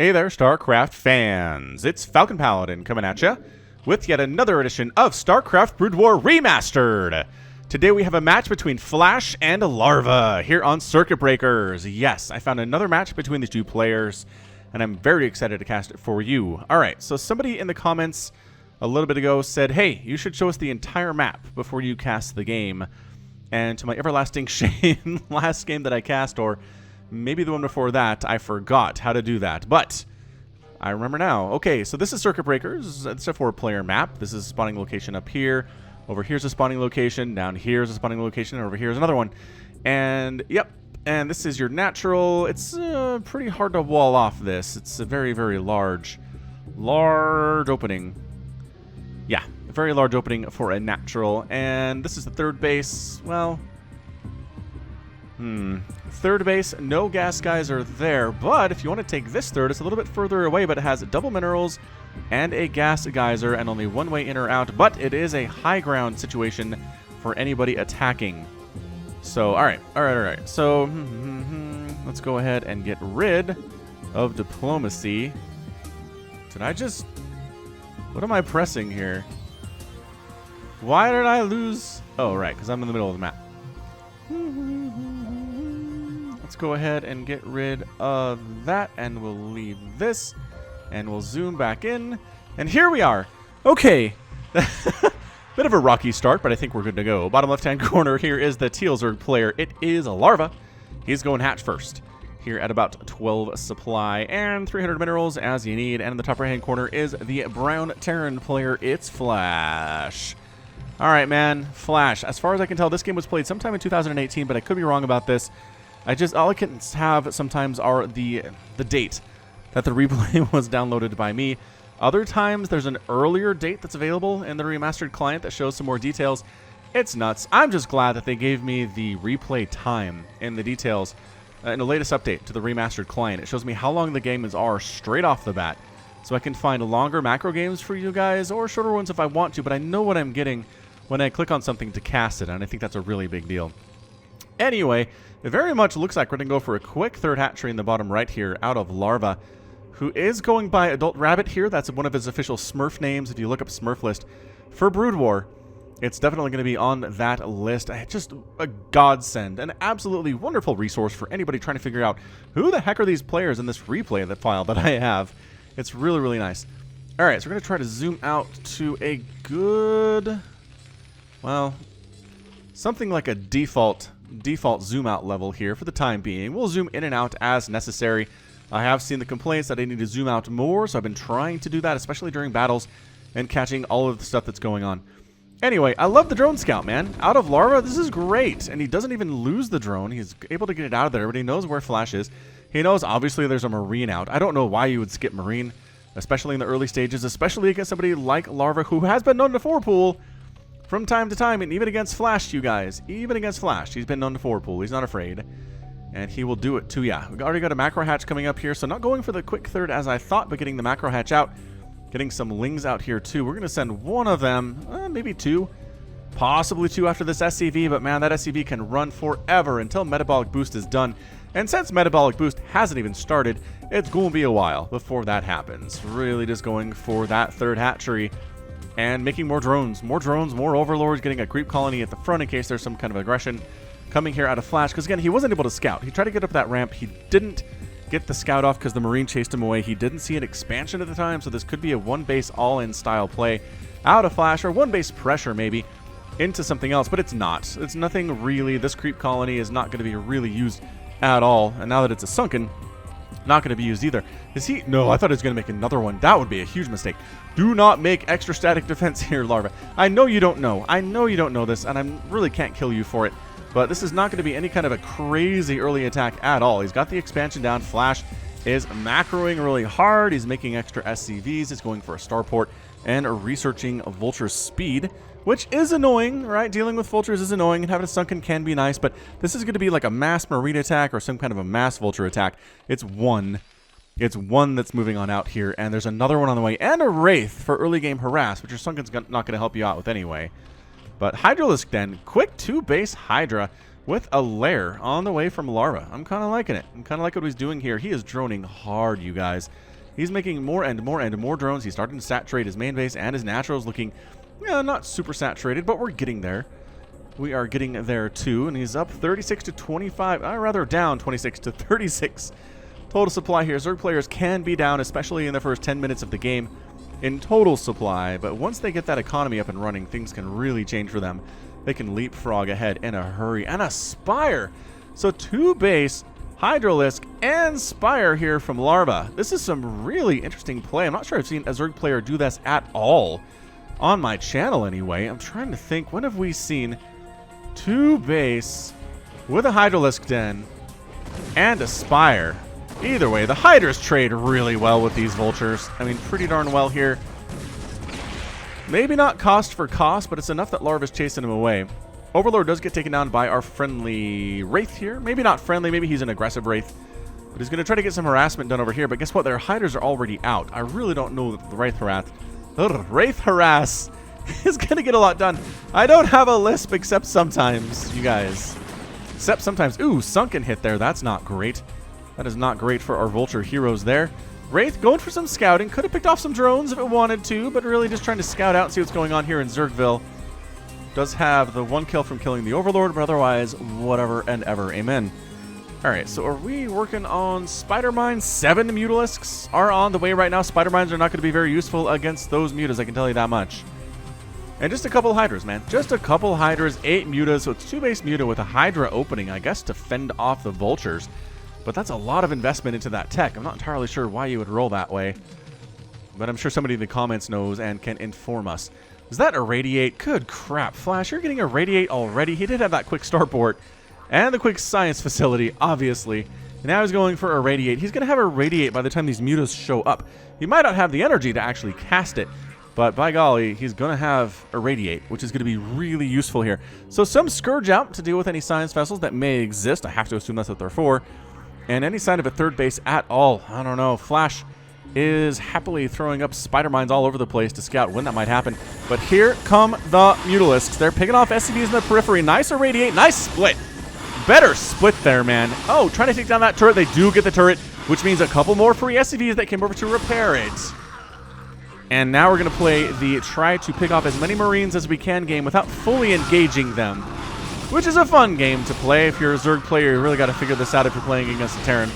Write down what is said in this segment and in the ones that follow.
Hey there, StarCraft fans! It's Falcon Paladin coming at you with yet another edition of StarCraft Brood War Remastered! Today we have a match between Flash and Larva here on Circuit Breakers. Yes, I found another match between these two players, and I'm very excited to cast it for you. Alright, so somebody in the comments a little bit ago said, hey, you should show us the entire map before you cast the game. And to my everlasting shame, last game that I cast, or maybe the one before that, I forgot how to do that, but I remember now. Okay, so this is Circuit Breakers. It's a 4-player map. This is a spawning location up here. Over here's a spawning location. Down here's a spawning location. And over here's another one. And, yep, and this is your natural. It's pretty hard to wall off this. It's a very, very large opening. Yeah, a very large opening for a natural. And this is the third base. Well, third base, no gas geyser there, but if you want to take this third, it's a little bit further away, but it has double minerals and a gas geyser and only one way in or out, but it is a high ground situation for anybody attacking. So, alright. So, let's go ahead and get rid of diplomacy. Did I just... What am I pressing here? Why did I lose... Oh, right, because I'm in the middle of the map. Let's go ahead and get rid of that, and we'll leave this, and we'll zoom back in, and here we are. Okay, bit of a rocky start, but I think we're good to go. Bottom left-hand corner here is the Teal Zerg player. It is a Larva. He's going hatch first here at about 12 supply and 300 minerals as you need, and in the top right-hand corner is the brown Terran player. It's Flash. All right, man, Flash. As far as I can tell, this game was played sometime in 2018, but I could be wrong about this. All I can have sometimes are the date that the replay was downloaded by me. Other times there's an earlier date that's available in the remastered client that shows some more details. It's nuts. I'm just glad that they gave me the replay time in the details in the latest update to the remastered client. It shows me how long the games are straight off the bat, so I can find longer macro games for you guys or shorter ones if I want to, but I know what I'm getting when I click on something to cast it, and I think that's a really big deal. Anyway, it very much looks like we're going to go for a quick third hatchery in the bottom right here out of Larva, who is going by Adult Rabbit here. That's one of his official Smurf names. If you look up Smurf list for Brood War, it's definitely going to be on that list. Just a godsend, an absolutely wonderful resource for anybody trying to figure out who the heck are these players in this replay file that I have. It's really, really nice. All right, so we're going to try to zoom out to a good, well, something like a default zoom out level here for the time being. We'll zoom in and out as necessary. I have seen the complaints that I need to zoom out more, so I've been trying to do that, especially during battles and catching all of the stuff that's going on. Anyway, I love the drone scout, man. Out of Larva, this is great, and he doesn't even lose the drone. He's able to get it out of there. Everybody knows where Flash is. He knows, obviously, there's a Marine out. I don't know why you would skip Marine, especially in the early stages, especially against somebody like Larva, who has been known to 4-pool from time to time, and even against Flash, you guys. Even against Flash, he's been known to 4-pool. He's not afraid. And he will do it too, yeah. We've already got a macro hatch coming up here, so not going for the quick third as I thought, but getting the macro hatch out. Getting some lings out here too. We're going to send one of them, maybe two. Possibly two after this SCV, but man, that SCV can run forever until Metabolic Boost is done. And since Metabolic Boost hasn't even started, it's going to be a while before that happens. Really just going for that third hatchery. And making more drones, more overlords, getting a creep colony at the front in case there's some kind of aggression coming here out of Flash. Because again, he wasn't able to scout. He tried to get up that ramp. He didn't get the scout off because the Marine chased him away. He didn't see an expansion at the time, so this could be a one-base all-in style play out of Flash, or one-base pressure maybe into something else, but it's not. It's nothing really. This creep colony is not going to be really used at all, and now that it's a sunken, not going to be used either. Is he? No, I thought he was going to make another one. That would be a huge mistake. Do not make extra static defense here, Larva. I know you don't know. I know you don't know this, and I really can't kill you for it. But this is not going to be any kind of a crazy early attack at all. He's got the expansion down. Flash is macroing really hard. He's making extra SCVs. He's going for a starport and researching Vulture's speed, which is annoying, right? Dealing with Vultures is annoying, and having a sunken can be nice, but this is going to be like a mass Marine attack or some kind of a mass Vulture attack. It's one that's moving on out here, and there's another one on the way, and a Wraith for early game harass, which your sunken's not going to help you out with anyway. But Hydralisk then, quick 2-base Hydra with a lair on the way from Larva. I'm kind of liking it. I'm kind of liking what he's doing here. He is droning hard, you guys. He's making more and more and more drones. He's starting to saturate his main base, and his naturals looking, not super saturated, but we're getting there. We are getting there too, and he's up 36 to 25. Rather down 26 to 36. Total supply here. Zerg players can be down, especially in the first 10 minutes of the game, in total supply. But once they get that economy up and running, things can really change for them. They can leapfrog ahead in a hurry. And a Spire! So 2 base, Hydralisk, and Spire here from Larva. This is some really interesting play. I'm not sure I've seen a Zerg player do this at all. On my channel, anyway. I'm trying to think, when have we seen 2 base with a Hydralisk Den and a Spire? Either way, the Hydras trade really well with these Vultures. I mean, pretty darn well here. Maybe not cost for cost, but it's enough that Larva's chasing him away. Overlord does get taken down by our friendly Wraith here. Maybe not friendly, maybe he's an aggressive Wraith. But he's going to try to get some harassment done over here. But guess what? Their Hydras are already out. I really don't know that the Wraith Harass is going to get a lot done. I don't have a lisp except sometimes, you guys. Except sometimes. Ooh, sunken hit there. That's not great. That is not great for our Vulture heroes there. Wraith going for some scouting. Could have picked off some drones if it wanted to, but really just trying to scout out and see what's going on here in Zergville. Does have the 1 kill from killing the Overlord, but otherwise, whatever and ever. Amen. Alright, so are we working on Spider Mines? 7 Mutalisks are on the way right now. Spider Mines are not going to be very useful against those Mutas, I can tell you that much. And just a couple Hydras, man. Just a couple Hydras, 8 Mutas, so it's 2 base Muta with a Hydra opening, I guess, to fend off the Vultures. But that's a lot of investment into that tech. I'm not entirely sure why you would roll that way. But I'm sure somebody in the comments knows and can inform us. Is that Irradiate? Good crap. Flash, you're getting Irradiate already. He did have that quick starport and the quick science facility, obviously. And now he's going for Irradiate. He's going to have Irradiate by the time these Mutas show up. He might not have the energy to actually cast it. But by golly, he's going to have Irradiate, which is going to be really useful here. So some Scourge out to deal with any science vessels that may exist. I have to assume that's what they're for. And any sign of a third base at all. I don't know. Flash is happily throwing up Spider Mines all over the place to scout when that might happen. But here come the Mutalisks. They're picking off SCVs in the periphery. Nice Irradiate. Nice split. Better split there, man. Oh, trying to take down that turret. They do get the turret, which means a couple more free SCVs that came over to repair it. And now we're going to play the try to pick off as many Marines as we can game without fully engaging them. Which is a fun game to play. If you're a Zerg player, you really got to figure this out if you're playing against a Terran.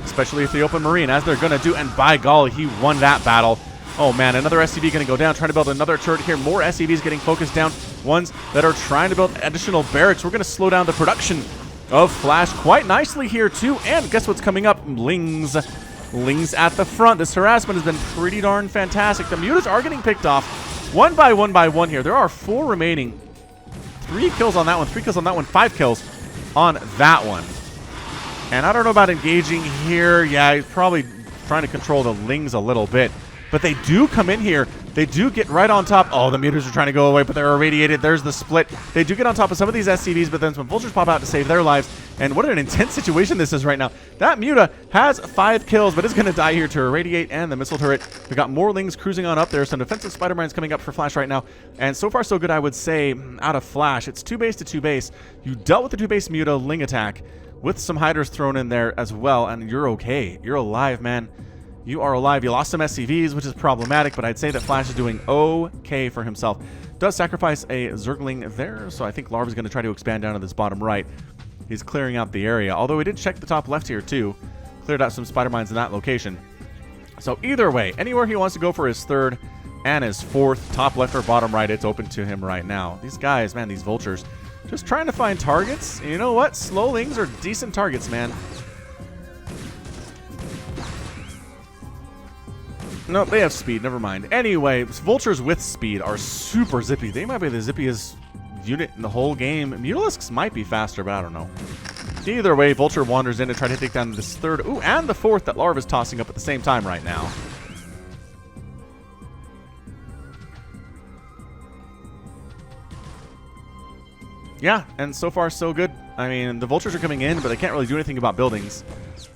Especially if they open Marine, as they're going to do. And by golly, he won that battle. Oh man, another SCV going to go down, trying to build another turret here. More SCVs getting focused down. Ones that are trying to build additional barracks. We're going to slow down the production of Flash quite nicely here too. And guess what's coming up? Lings. Lings at the front. This harassment has been pretty darn fantastic. The Mutas are getting picked off one by one here. There are 4 remaining. 3 kills on that one, 3 kills on that one, 5 kills on that one. And I don't know about engaging here. Yeah, he's probably trying to control the Lings a little bit. But they do come in here. They do get right on top. Oh, the Mutas are trying to go away, but they're irradiated. There's the split. They do get on top of some of these SCVs, but then some Vultures pop out to save their lives. And what an intense situation this is right now. That Muta has 5 kills, but is going to die here to Irradiate and the missile turret. We've got more Lings cruising on up there. Some defensive Spider Mines coming up for Flash right now. And so far, so good, I would say, out of Flash. It's 2 base to 2 base. You dealt with the 2 base Muta Ling attack with some Hydras thrown in there as well, and you're okay. You're alive, man. You are alive. You lost some SCVs, which is problematic, but I'd say that Flash is doing okay for himself. Does sacrifice a Zergling there, so I think Larva's going to try to expand down to this bottom right. He's clearing out the area, although he did check the top left here too. Cleared out some Spider Mines in that location. So either way, anywhere he wants to go for his 3rd and his 4th, top left or bottom right, it's open to him right now. These guys, man, these Vultures, just trying to find targets. And you know what? Slow Lings are decent targets, man. Nope, they have speed. Never mind. Anyway, Vultures with speed are super zippy. They might be the zippiest unit in the whole game. Mutalisks might be faster, but I don't know. Either way, Vulture wanders in to try to take down this 3rd, ooh, and the 4th that Larva's tossing up at the same time right now. Yeah, and so far so good. I mean, the Vultures are coming in, but they can't really do anything about buildings.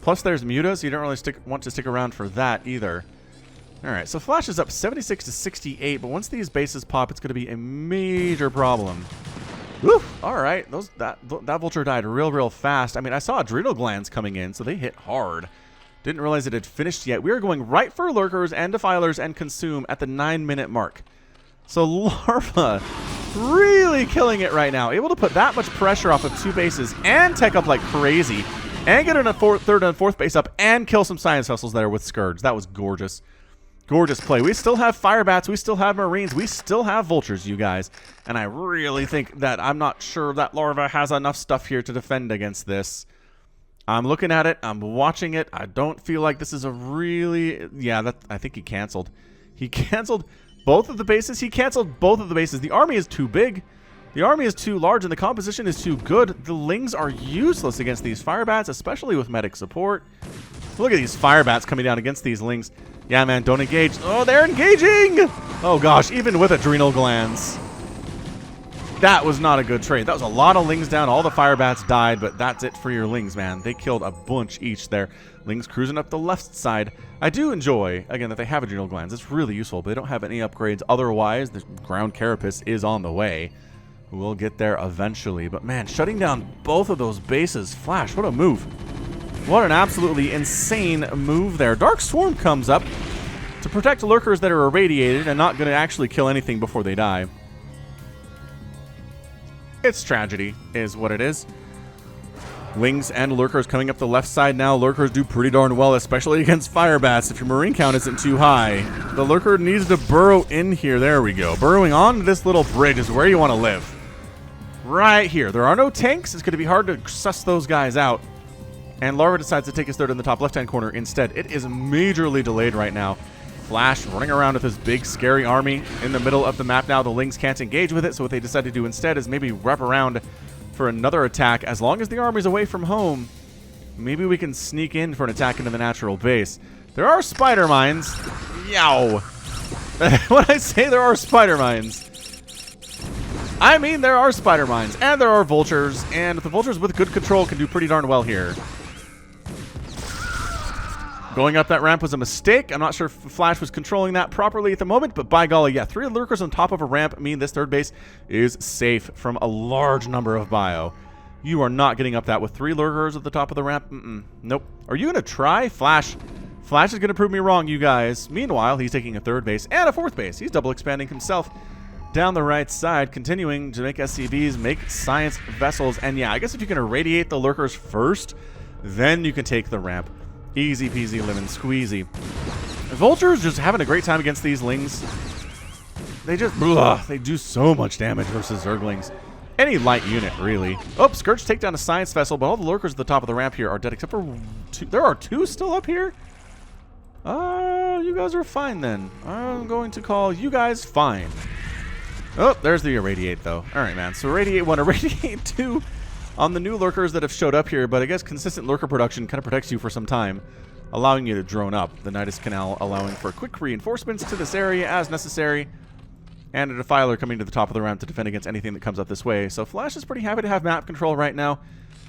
Plus, there's Mutas, so you don't really want to stick around for that either. Alright, so Flash is up 76 to 68, but once these bases pop, it's going to be a major problem. Woo! Alright, that Vulture died real fast. I mean, I saw adrenal glands coming in, so they hit hard. Didn't realize it had finished yet. We are going right for lurkers and defilers and consume at the 9-minute mark. So Larva really killing it right now. Able to put that much pressure off of 2 bases and tech up like crazy. And get a third and fourth base up and kill some science vessels there with Scourge. That was gorgeous. Gorgeous play. We still have fire bats. We still have marines. We still have vultures, you guys. And I really think that I'm not sure that Larva has enough stuff here to defend against this. I'm looking at it. I'm watching it. I don't feel like this is a really... Yeah, I think he canceled. He canceled both of the bases. He canceled both of the bases. The army is too big. The army is too large, and the composition is too good. The lings are useless against these fire bats, especially with medic support. Look at these fire bats coming down against these lings. Yeah, man, don't engage. Oh, they're engaging! Oh, gosh, even with adrenal glands. That was not a good trade. That was a lot of lings down. All the fire bats died, but that's it for your lings, man. They killed a bunch each there. Lings cruising up the left side. I do enjoy, again, that they have adrenal glands. It's really useful, but they don't have any upgrades. Otherwise, the ground carapace is on the way. We'll get there eventually. But, man, shutting down both of those bases. Flash, what a move. What an absolutely insane move there. Dark Swarm comes up to protect lurkers that are irradiated and not going to actually kill anything before they die. It's tragedy, is what it is. Lings and lurkers coming up the left side now. Lurkers do pretty darn well, especially against fire bats if your marine count isn't too high. The lurker needs to burrow in here. There we go. Burrowing onto this little bridge is where you want to live. Right here. There are no tanks. It's going to be hard to suss those guys out. And Larva decides to take his third in the top left-hand corner instead. It is majorly delayed right now. Flash running around with this big, scary army in the middle of the map now. The Lings can't engage with it, so what they decide to do instead is maybe wrap around for another attack. As long as the army's away from home, maybe we can sneak in for an attack into the natural base. There are spider mines. Yow. When I say there are spider mines, I mean there are spider mines, and there are vultures, and the vultures with good control can do pretty darn well here. Going up that ramp was a mistake. I'm not sure if Flash was controlling that properly at the moment, but by golly, yeah, 3 lurkers on top of a ramp mean this third base is safe from a large number of bio. You are not getting up that with 3 lurkers at the top of the ramp. Nope. Are you going to try? Flash is going to prove me wrong, you guys. Meanwhile, he's taking a third base and a fourth base. He's double expanding himself down the right side, continuing to make SCVs, make science vessels, and yeah, I guess if you can irradiate the lurkers first, then you can take the ramp. Easy peasy lemon squeezy. Vultures just having a great time against these lings. They just, they do so much damage versus Zerglings. Any light unit, really. Oh, Scourge take down a science vessel, but all the lurkers at the top of the ramp here are dead, except for 2. There are 2 still up here? You guys are fine then. I'm going to call you guys fine. Oh, there's the irradiate, though. All right, man. So irradiate 1, irradiate 2 on the new lurkers that have showed up here, but I guess consistent lurker production kind of protects you for some time, allowing you to drone up. The Nidus Canal allowing for quick reinforcements to this area as necessary, and a defiler coming to the top of the ramp to defend against anything that comes up this way. So Flash is pretty happy to have map control right now.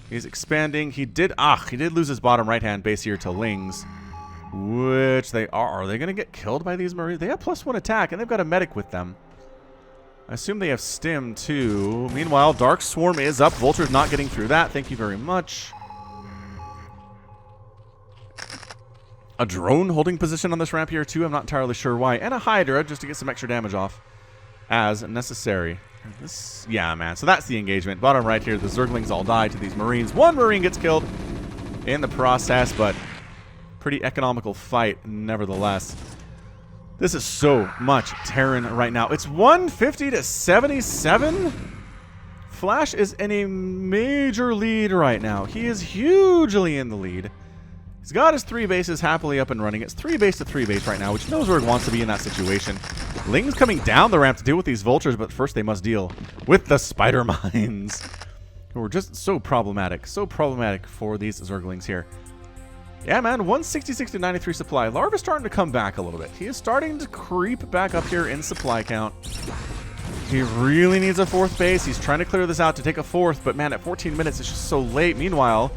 He's expanding. He did lose his bottom right-hand base here to Lings, which they are. Are they going to get killed by these Marines? They have +1 attack, and they've got a medic with them. I assume they have stim, too. Meanwhile, Dark Swarm is up. Vulture's not getting through that. Thank you very much. A drone holding position on this ramp here, too. I'm not entirely sure why. And a Hydra, just to get some extra damage off as necessary. Yeah, man. So that's the engagement. Bottom right here, the Zerglings all die to these Marines. 1 Marine gets killed in the process, but pretty economical fight nevertheless. This is so much Terran right now. It's 150 to 77. Flash is in a major lead right now. He is hugely in the lead. He's got his 3 bases happily up and running. It's 3 base to 3 base right now, which knows where it wants to be in that situation. Ling's coming down the ramp to deal with these vultures, but first they must deal with the spider mines, who are just so problematic for these Zerglings here. Yeah, man, 166 to 93 supply. Larva's starting to come back a little bit. He is starting to creep back up here in supply count. He really needs a 4th base. He's trying to clear this out to take a 4th, but man, at 14 minutes, it's just so late. Meanwhile,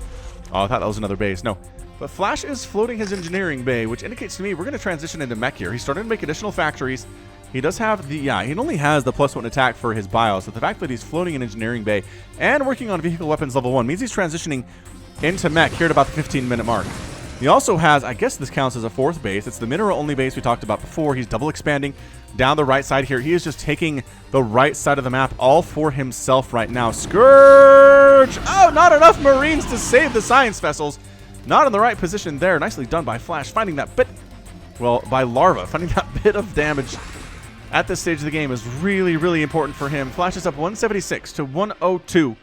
I thought that was another base. No. But Flash is floating his engineering bay, which indicates to me we're going to transition into mech here. He's starting to make additional factories. He does have the, he only has the +1 attack for his bio, so the fact that he's floating an engineering bay and working on vehicle weapons level 1 means he's transitioning into mech here at about the 15-minute mark. He also has, I guess this counts as a 4th base. It's the mineral-only base we talked about before. He's double expanding down the right side here. He is just taking the right side of the map all for himself right now. Scourge! Oh, not enough Marines to save the science vessels. Not in the right position there. Nicely done by Flash, finding that bit, well, by Larva. Finding that bit of damage at this stage of the game is really, really important for him. Flash is up 176 to 102.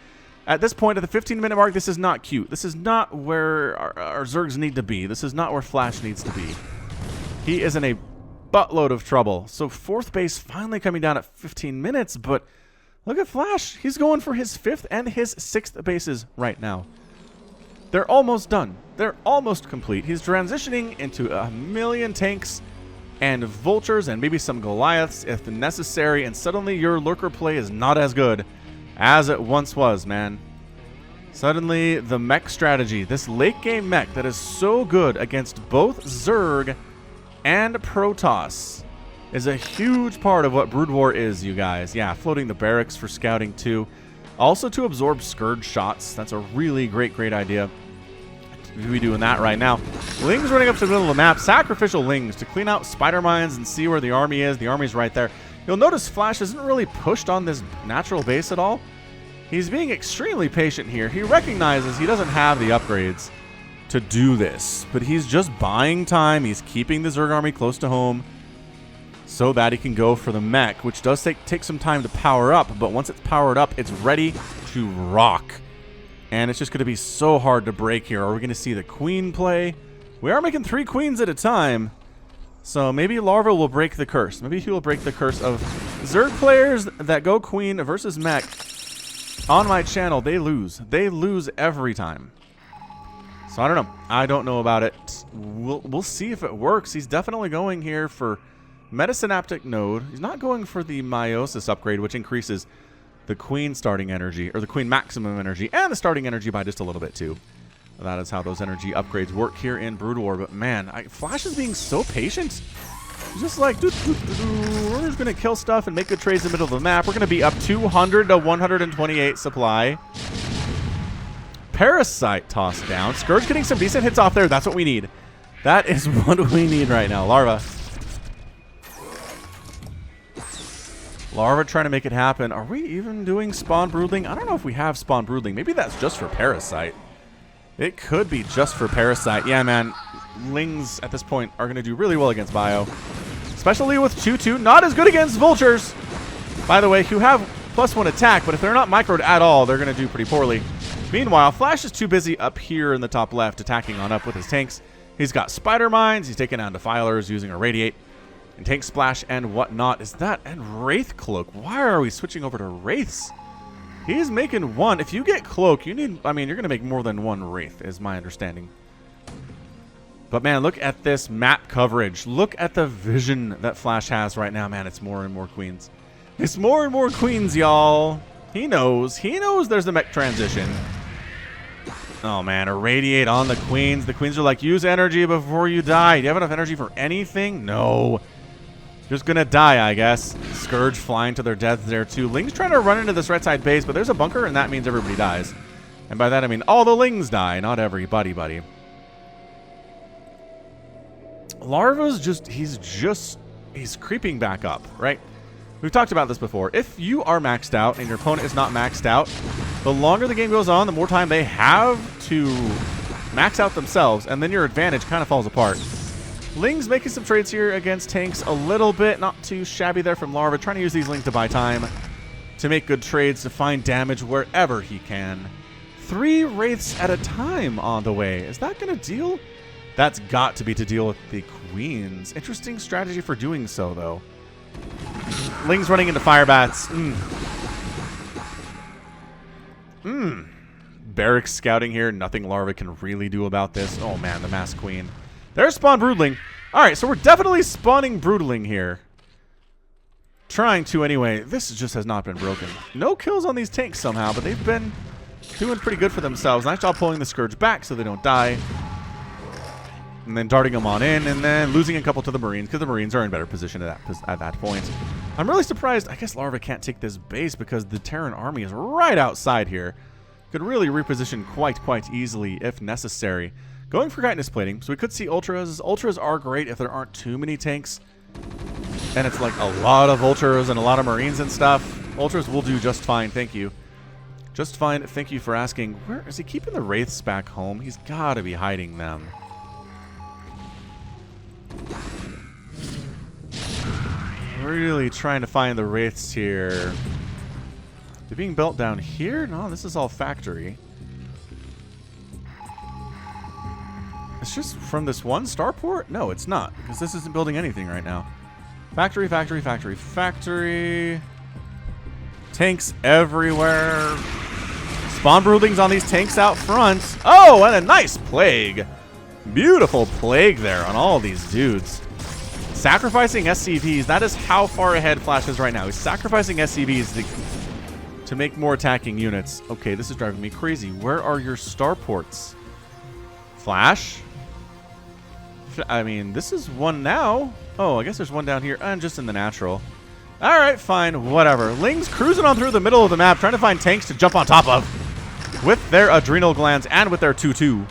At this point, at the 15-minute mark, this is not cute. This is not where our Zergs need to be. This is not where Flash needs to be. He is in a buttload of trouble. So 4th base finally coming down at 15 minutes, but look at Flash. He's going for his 5th and his 6th bases right now. They're almost done. They're almost complete. He's transitioning into 1,000,000 tanks and vultures and maybe some Goliaths if necessary, and suddenly your lurker play is not as good as it once was, man. Suddenly, the mech strategy, this late-game mech that is so good against both Zerg and Protoss, is a huge part of what Brood War is, you guys. Yeah, floating the barracks for scouting, too. Also to absorb Scourge shots. That's a really great idea. We'll be doing that right now. Lings running up to the middle of the map. Sacrificial Lings to clean out spider mines and see where the army is. The army's right there. You'll notice Flash isn't really pushed on this natural base at all. He's being extremely patient here. He recognizes he doesn't have the upgrades to do this, but he's just buying time. He's keeping the Zerg army close to home so that he can go for the mech, which does take some time to power up, but once it's powered up, it's ready to rock. And it's just going to be so hard to break here. Are we going to see the queen play? We are making 3 queens at a time. So maybe Larva will break the curse. Maybe he will break the curse of Zerg players that go queen versus mech. On my channel, they lose. They lose every time. So I don't know. I don't know about it. We'll see if it works. He's definitely going here for Metasynaptic Node. He's not going for the Meiosis upgrade, which increases the queen starting energy, or the queen maximum energy, and the starting energy by just a little bit too. That is how those energy upgrades work here in Brood War. But man, Flash is being so patient. He's just like, we're just going to kill stuff and make good trades in the middle of the map. We're going to be up 200 to 128 supply. Parasite tossed down. Scourge getting some decent hits off there. That's what we need. That is what we need right now. Larva trying to make it happen. Are we even doing Spawn Broodling? I don't know if we have Spawn Broodling. Maybe that's just for Parasite. It could be just for Parasite. Yeah, man. Lings at this point are going to do really well against Bio. Especially with 2-2. Not as good against Vultures. By the way, who have +1 attack, but if they're not microed at all, they're going to do pretty poorly. Meanwhile, Flash is too busy up here in the top left attacking on up with his tanks. He's got Spider Mines. He's taking down Defilers using a Radiate. And Tank Splash and whatnot. Is that? And Wraith Cloak. Why are we switching over to Wraiths? He's making 1. If you get Cloak, you need... I mean, you're going to make more than 1 Wraith, is my understanding. But man, look at this map coverage. Look at the vision that Flash has right now. Man, it's more and more queens. It's more and more queens, y'all. He knows. He knows there's a mech transition. Oh, man. Irradiate on the queens. The queens are like, use energy before you die. Do you have enough energy for anything? No. Just gonna die, I guess. Scourge flying to their deaths there, too. Ling's trying to run into this right side base, but there's a bunker, and that means everybody dies. And by that, I mean all the Lings die, not everybody, buddy. Larva's just, he's creeping back up, right? We've talked about this before. If you are maxed out and your opponent is not maxed out, the longer the game goes on, the more time they have to max out themselves, and then your advantage kind of falls apart. Ling's making some trades here against tanks a little bit. Not too shabby there from Larva. Trying to use these Lings to buy time, to make good trades, to find damage wherever he can. 3 Wraiths at a time on the way. Is that going to deal? That's got to be to deal with the queens. Interesting strategy for doing so, though. Ling's running into fire bats. Barracks scouting here. Nothing Larva can really do about this. Oh, man, the Mass Queen. There's Spawn Broodling. All right, so we're definitely spawning Broodling here. Trying to anyway. This just has not been broken. No kills on these tanks somehow, but they've been doing pretty good for themselves. Nice job pulling the Scourge back so they don't die. And then darting them on in, and then losing a couple to the Marines, because the Marines are in better position at that point. I'm really surprised. I guess Larva can't take this base because the Terran army is right outside here. Could really reposition quite easily if necessary. Going for chitinous plating. So we could see ultras. Ultras are great if there aren't too many tanks. And it's like a lot of ultras and a lot of marines and stuff. Ultras will do just fine, thank you. Just fine, thank you for asking. Where is he keeping the wraiths back home? He's got to be hiding them. Really trying to find the wraiths here. They're being built down here? No, this is all factory. It's just from this one starport? No, it's not, because this isn't building anything right now. Factory, factory, factory, factory. Tanks everywhere. Spawn broodlings on these tanks out front. Oh, and a nice plague. Beautiful plague there on all these dudes. Sacrificing SCVs. That is how far ahead Flash is right now. He's sacrificing SCVs to make more attacking units. Okay, this is driving me crazy. Where are your starports? Flash? I mean, this is one now. Oh, I guess there's one down here. And just in the natural. All right, fine. Whatever. Lings cruising on through the middle of the map, trying to find tanks to jump on top of. With their adrenal glands and with their 2-2.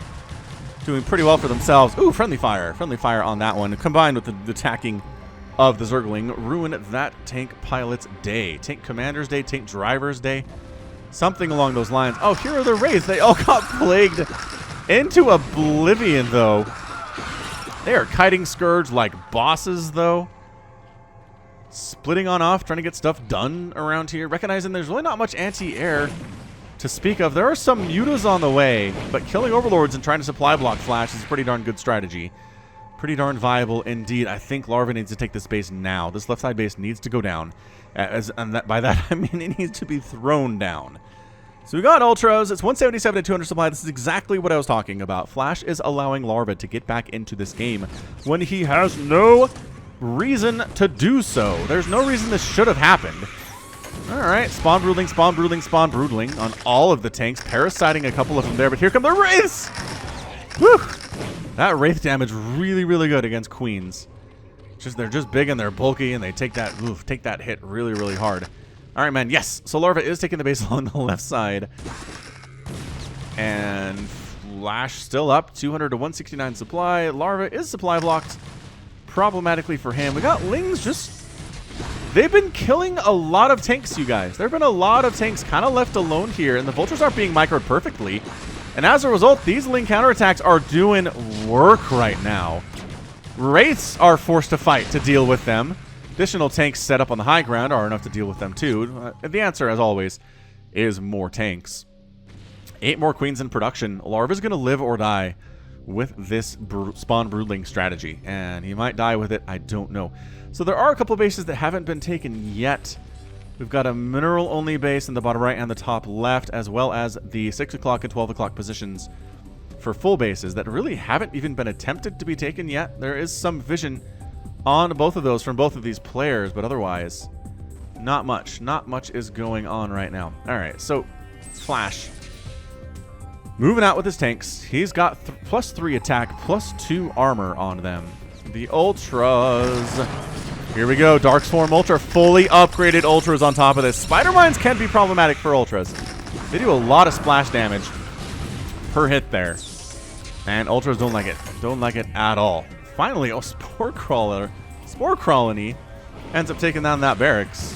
Doing pretty well for themselves. Ooh, friendly fire. Friendly fire on that one. Combined with the attacking of the Zergling. Ruin that tank pilot's day. Tank commander's day. Tank driver's day. Something along those lines. Oh, here are the raids. They all got plagued into oblivion, though. They are kiting Scourge like bosses, though. Splitting on off, trying to get stuff done around here. Recognizing there's really not much anti-air to speak of. There are some mutas on the way, but killing overlords and trying to supply block Flash is a pretty darn good strategy. Pretty darn viable indeed. I think Larva needs to take this base now. This left side base needs to go down. By that, I mean it needs to be thrown down. So we got Ultras. It's 177 to 200 supply. This is exactly what I was talking about. Flash is allowing Larva to get back into this game when he has no reason to do so. There's no reason this should have happened. Alright, spawn broodling, spawn broodling, spawn broodling on all of the tanks, parasiting a couple of them there, but here come the wraiths! Whew! That wraith damage really, really good against queens. They're just big and they're bulky and they take that hit really, really hard. Alright, man, yes! So Larva is taking the base along the left side. And Flash still up, 200 to 169 supply. Larva is supply blocked. Problematically for him. We got Lings just... They've been killing a lot of tanks, you guys. There have been a lot of tanks kind of left alone here, and the vultures aren't being microed perfectly. And as a result, these Ling counterattacks are doing work right now. Wraiths are forced to fight to deal with them. Additional tanks set up on the high ground are enough to deal with them too. The answer, as always, is more tanks. 8 more queens in production. Larva's going to live or die with this spawn broodling strategy, and he might die with it. I don't know. So there are a couple of bases that haven't been taken yet. We've got a mineral only base in the bottom right and the top left, as well as the 6 o'clock and 12 o'clock positions for full bases that really haven't even been attempted to be taken yet. There is some vision on both of those from both of these players, but otherwise not much is going on right now. All right, so Flash moving out with his tanks. He's got +3 attack, +2 armor on them. The Ultras. Here we go. Darkstorm Ultra. Fully upgraded Ultras on top of this. Spider Mines can be problematic for Ultras. They do a lot of splash damage per hit there. And Ultras don't like it. Don't like it at all. Finally, oh, Spore Colony ends up taking down that barracks.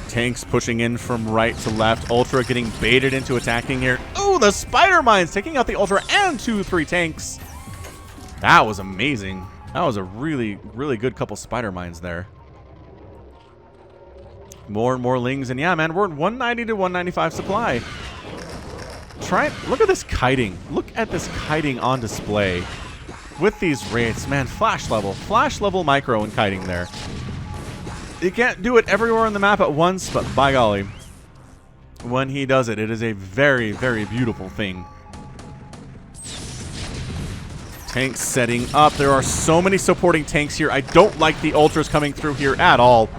Tanks pushing in from right to left. Ultra getting baited into attacking here. Oh, the Spider Mines taking out the Ultra and 2-3 tanks. That was amazing. That was a really, really good couple Spider Mines there. More and more Lings. And yeah, man, we're at 190 to 195 supply. Look at this kiting. Look at this kiting on display with these wraiths. Man, flash level micro and kiting there. You can't do it everywhere on the map at once, but by golly, when he does it, it is a very, very beautiful thing. Tanks setting up. There are so many supporting tanks here. I don't like the Ultras coming through here at all.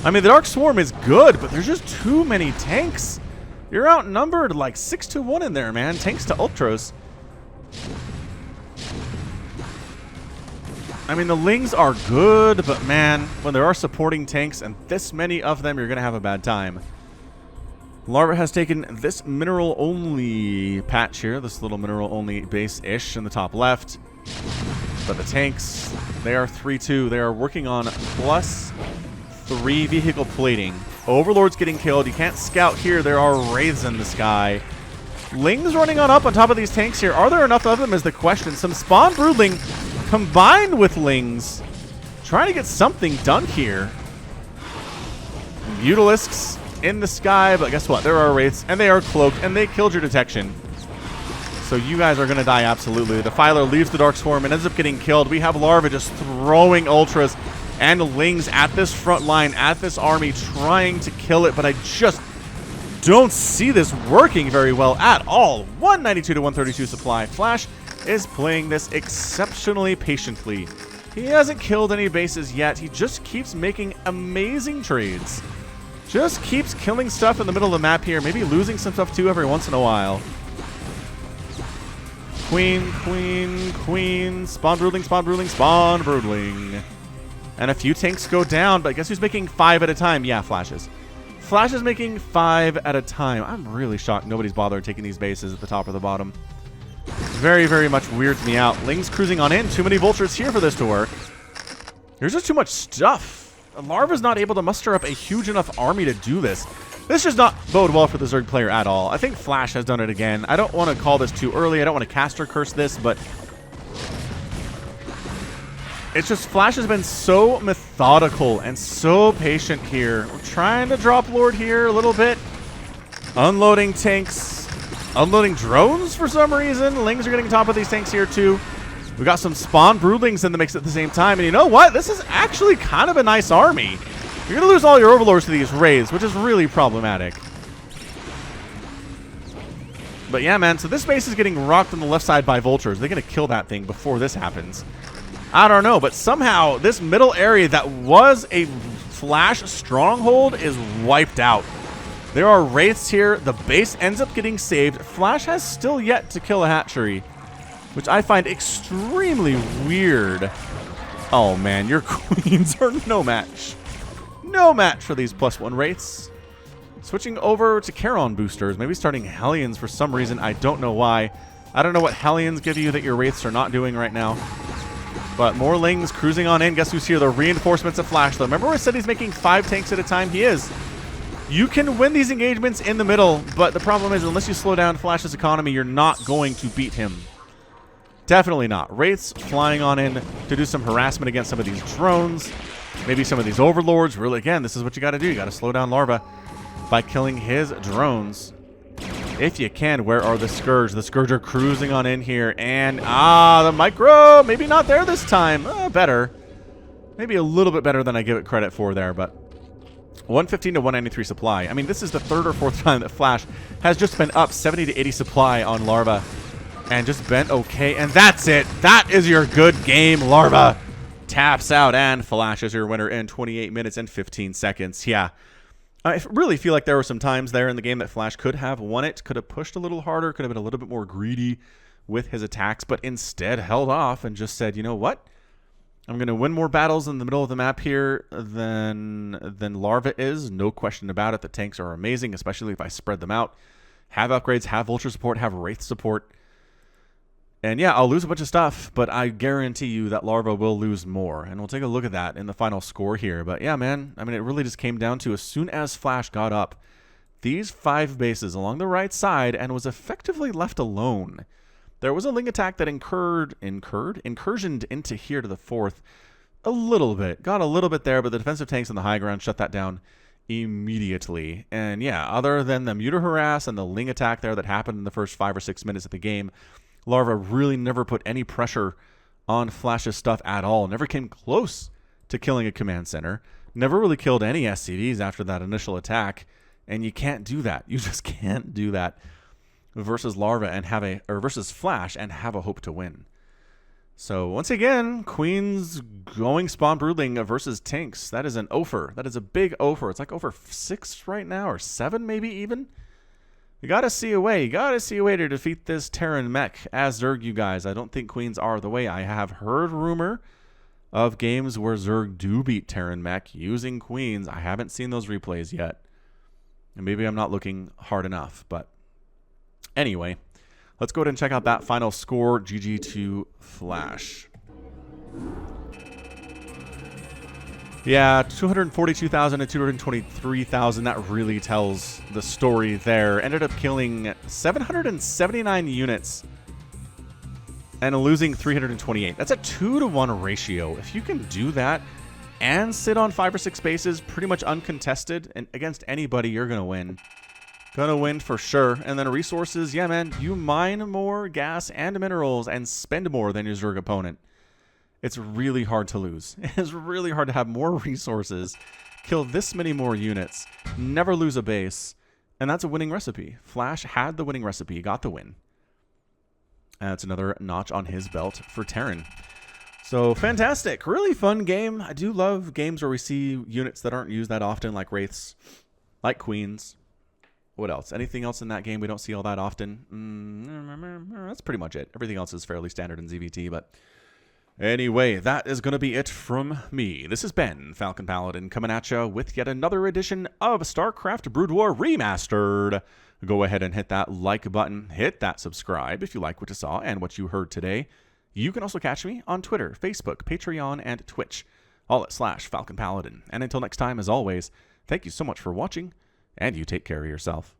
I mean, the Dark Swarm is good, but there's just too many tanks. You're outnumbered like 6-1 in there, man. Tanks to Ultras. I mean, the Lings are good, but man, when there are supporting tanks and this many of them, you're going to have a bad time. Larva has taken this mineral-only patch here, this little mineral-only base-ish in the top left. But the tanks, they are 3-2. They are working on +3 vehicle plating. Overlord's getting killed. You can't scout here. There are wraiths in the sky. Lings running on up on top of these tanks here. Are there enough of them is the question. Some spawn broodling combined with Lings. Trying to get something done here. Mutalisks in the sky, but guess what? There are wraiths, and they are cloaked, and they killed your detection. So you guys are going to die absolutely. Defiler leaves the Dark Swarm and ends up getting killed. We have Larva just throwing Ultras and Lings at this front line, at this army, trying to kill it, but I just don't see this working very well at all. 192 to 132 supply. Flash is playing this exceptionally patiently. He hasn't killed any bases yet. He just keeps making amazing trades. Just keeps killing stuff in the middle of the map here. Maybe losing some stuff too every once in a while. Queen, queen, queen. Spawn broodling, spawn broodling, spawn broodling. And a few tanks go down, but guess who's making 5 at a time? Yeah, Flashes. Flash is making 5 at a time. I'm really shocked nobody's bothered taking these bases at the top or the bottom. Very, very much weirds me out. Lings cruising on in. Too many vultures here for this to work. There's just too much stuff. Larva's not able to muster up a huge enough army to do this. This does not bode well for the Zerg player at all. I think Flash has done it again. I don't want to call this too early. I don't want to caster curse this, but it's just Flash has been so methodical and so patient here. We're trying to drop Lord here a little bit. Unloading tanks. Unloading drones for some reason. Lings are getting top of these tanks here too. We got some spawn broodlings in the mix at the same time. And you know what? This is actually kind of a nice army. You're going to lose all your overlords to these raids, which is really problematic. But yeah, man. So this base is getting rocked on the left side by vultures. They're going to kill that thing before this happens. I don't know. But somehow this middle area that was a Flash stronghold is wiped out. There are wraiths here. The base ends up getting saved. Flash has still yet to kill a hatchery, which I find extremely weird. Oh, man. Your queens are no match. No match for these +1 wraiths. Switching over to Charon boosters. Maybe starting Hellions for some reason. I don't know why. I don't know what Hellions give you that your wraiths are not doing right now. But more Lings cruising on in. Guess who's here? The reinforcements of Flash, though. Remember I said he's making 5 tanks at a time? He is. You can win these engagements in the middle, but the problem is unless you slow down Flash's economy, you're not going to beat him. Definitely not. Wraiths flying on in to do some harassment against some of these drones. Maybe some of these overlords. Really, again, this is what you got to do. You got to slow down Larva by killing his drones. If you can. Where are the Scourge? The Scourge are cruising on in here. And, the micro. Maybe not there this time. Better. Maybe a little bit better than I give it credit for there, but 115 to 193 supply. I mean, this is the 3rd or 4th time that Flash has just been up 70 to 80 supply on Larva. And just been okay. And that's it. That is your good game, Larva. Taps out, and Flash is your winner in 28 minutes and 15 seconds. Yeah. I really feel like there were some times there in the game that Flash could have won it, could have pushed a little harder, could have been a little bit more greedy with his attacks, but instead held off and just said, you know what? I'm going to win more battles in the middle of the map here than Larva is. No question about it. The tanks are amazing, especially if I spread them out. Have upgrades, have Vulture support, have Wraith support. And yeah, I'll lose a bunch of stuff, but I guarantee you that Larva will lose more. And we'll take a look at that in the final score here. But yeah, man, I mean, it really just came down to as soon as Flash got up, these 5 bases along the right side and was effectively left alone. There was a Ling attack that incursioned into here to the 4th a little bit. Got a little bit there, but the defensive tanks on the high ground shut that down immediately. And yeah, other than the Muta Harass and the Ling attack there that happened in the first 5 or 6 minutes of the game, Larva really never put any pressure on Flash's stuff at all. Never came close to killing a command center. Never really killed any SCVs after that initial attack. And you can't do that. You just can't do that versus Larva and versus Flash and have a hope to win. So once again, Queens going spawn brooding versus tanks. That is an offer. That is a big offer. It's like over 6 right now, or 7 maybe even. You gotta see a way. You gotta see a way to defeat this Terran mech as Zerg, you guys. I don't think Queens are the way. I have heard rumor of games where Zerg do beat Terran mech using queens. I haven't seen those replays yet. And maybe I'm not looking hard enough. But anyway, let's go ahead and check out that final score. GG to Flash. Yeah, 242,000 and 223,000. That really tells the story there. Ended up killing 779 units and losing 328. That's a 2-to-1 ratio. If you can do that and sit on 5 or 6 bases pretty much uncontested and against anybody, you're going to win. Going to win for sure. And then resources, yeah, man, you mine more gas and minerals and spend more than your Zerg opponent. It's really hard to lose. It's really hard to have more resources, kill this many more units, never lose a base, and that's a winning recipe. Flash had the winning recipe, got the win. And it's another notch on his belt for Terran. So fantastic, really fun game. I do love games where we see units that aren't used that often, like Wraiths, like Queens. What else? Anything else in that game we don't see all that often? That's pretty much it. Everything else is fairly standard in ZVT, but anyway, that is going to be it from me. This has been Falcon Paladin coming at you with yet another edition of StarCraft Brood War Remastered. Go ahead and hit that like button. Hit that subscribe if you like what you saw and what you heard today. You can also catch me on Twitter, Facebook, Patreon, and Twitch, all at /Falcon Paladin. And until next time, as always, thank you so much for watching, and you take care of yourself.